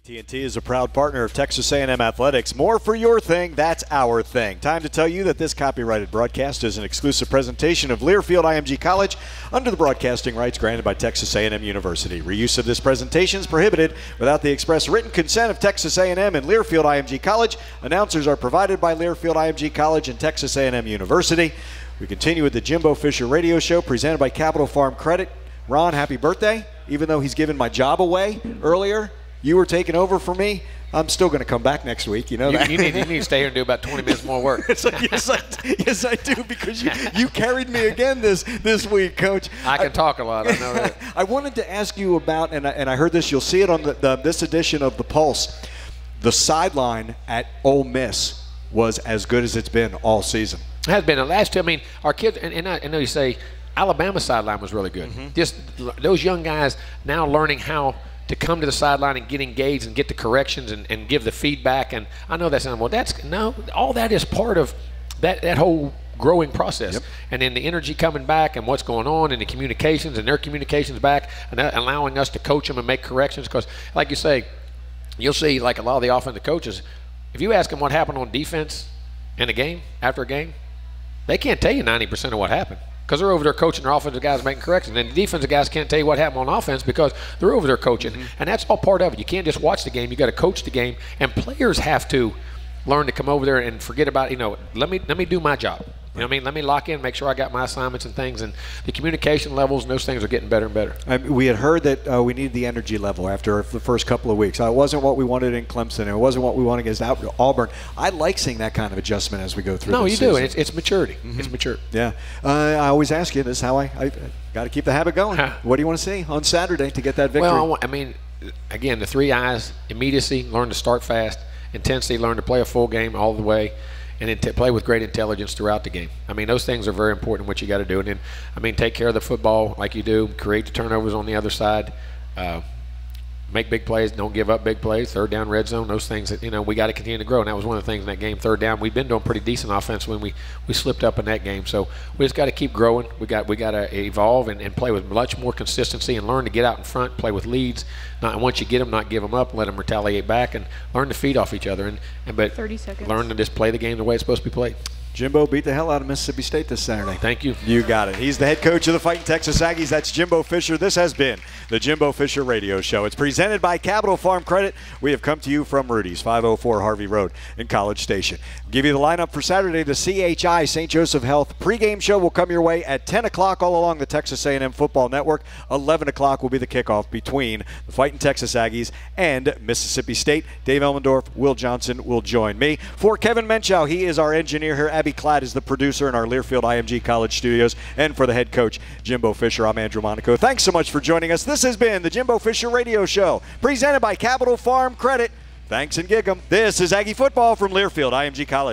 AT&T is a proud partner of Texas A&M Athletics. More for your thing, that's our thing. Time to tell you that this copyrighted broadcast is an exclusive presentation of Learfield IMG College under the broadcasting rights granted by Texas A&M University. Reuse of this presentation is prohibited without the express written consent of Texas A&M and Learfield IMG College. Announcers are provided by Learfield IMG College and Texas A&M University. We continue with the Jimbo Fisher Radio Show presented by Capital Farm Credit. Ron, happy birthday. Even though he's given my job away earlier, you were taking over for me. I'm still going to come back next week. You know that. You need to stay here and do about 20 minutes more work. Yes, I do, because you carried me again this week, Coach. I can talk a lot. I know that. I wanted to ask you about, and I heard this. You'll see it on this edition of the Pulse. The sideline at Ole Miss was as good as it's been all season. It has been the last two. I mean, our kids, and I know you say Alabama sideline was really good. Just those young guys now learning how to come to the sideline and get engaged and get the corrections and give the feedback. And I know that's all that is part of that whole growing process. Yep. And then the energy coming back and what's going on and the communications and their communications back and allowing us to coach them and make corrections. Because like you say, you'll see like a lot of the offensive coaches, if you ask them what happened on defense in a game, after a game, they can't tell you 90% of what happened. Because they're over there coaching their offensive guys making corrections. And the defensive guys can't tell you what happened on offense because they're over there coaching. And that's all part of it. You can't just watch the game. You got to coach the game. And players have to learn to come over there and forget about, let me do my job. You know what I mean? Let me lock in, make sure I got my assignments and things. And the communication levels and those things are getting better and better. We had heard that we needed the energy level after the first couple of weeks. It wasn't what we wanted in Clemson. It wasn't what we wanted against Auburn. I like seeing that kind of adjustment as we go through No, this you season. do. And it's maturity. It's mature. Yeah. I always ask you, this is how I got to keep the habit going. What do you want to see on Saturday to get that victory? Well, I mean, again, the 3 I's: immediacy, learn to start fast; intensity, learn to play a full game all the way; and then play with great intelligence throughout the game. I mean, those things are very important, what you got to do. And then, I mean, take care of the football like you do, create the turnovers on the other side, make big plays, don't give up big plays, third down, red zone, those things that, we got to continue to grow. And that was one of the things in that game, third down. We've been doing pretty decent offense when we slipped up in that game. So we just got to keep growing. We got to evolve and play with much more consistency and learn to get out in front, play with leads. And once you get them, not give them up, let them retaliate back, and learn to feed off each other. But 30 seconds. Learn to just play the game the way it's supposed to be played. Jimbo beat the hell out of Mississippi State this Saturday. Thank you. You got it. He's the head coach of the Fighting Texas Aggies. That's Jimbo Fisher. This has been the Jimbo Fisher Radio Show. It's presented by Capital Farm Credit. We have come to you from Rudy's, 504 Harvey Road in College Station. Give you the lineup for Saturday. The CHI St. Joseph Health pregame show will come your way at 10 o'clock all along the Texas A&M Football Network. 11 o'clock will be the kickoff between the Fighting Texas Aggies and Mississippi State. Dave Elmendorf, Will Johnson will join me. For Kevin Menchow, he is our engineer here. Abby Klatt is the producer in our Learfield IMG College studios. And for the head coach, Jimbo Fisher, I'm Andrew Monaco. Thanks so much for joining us. This has been the Jimbo Fisher Radio Show, presented by Capital Farm Credit. Thanks and gig 'em. This is Aggie Football from Learfield IMG College.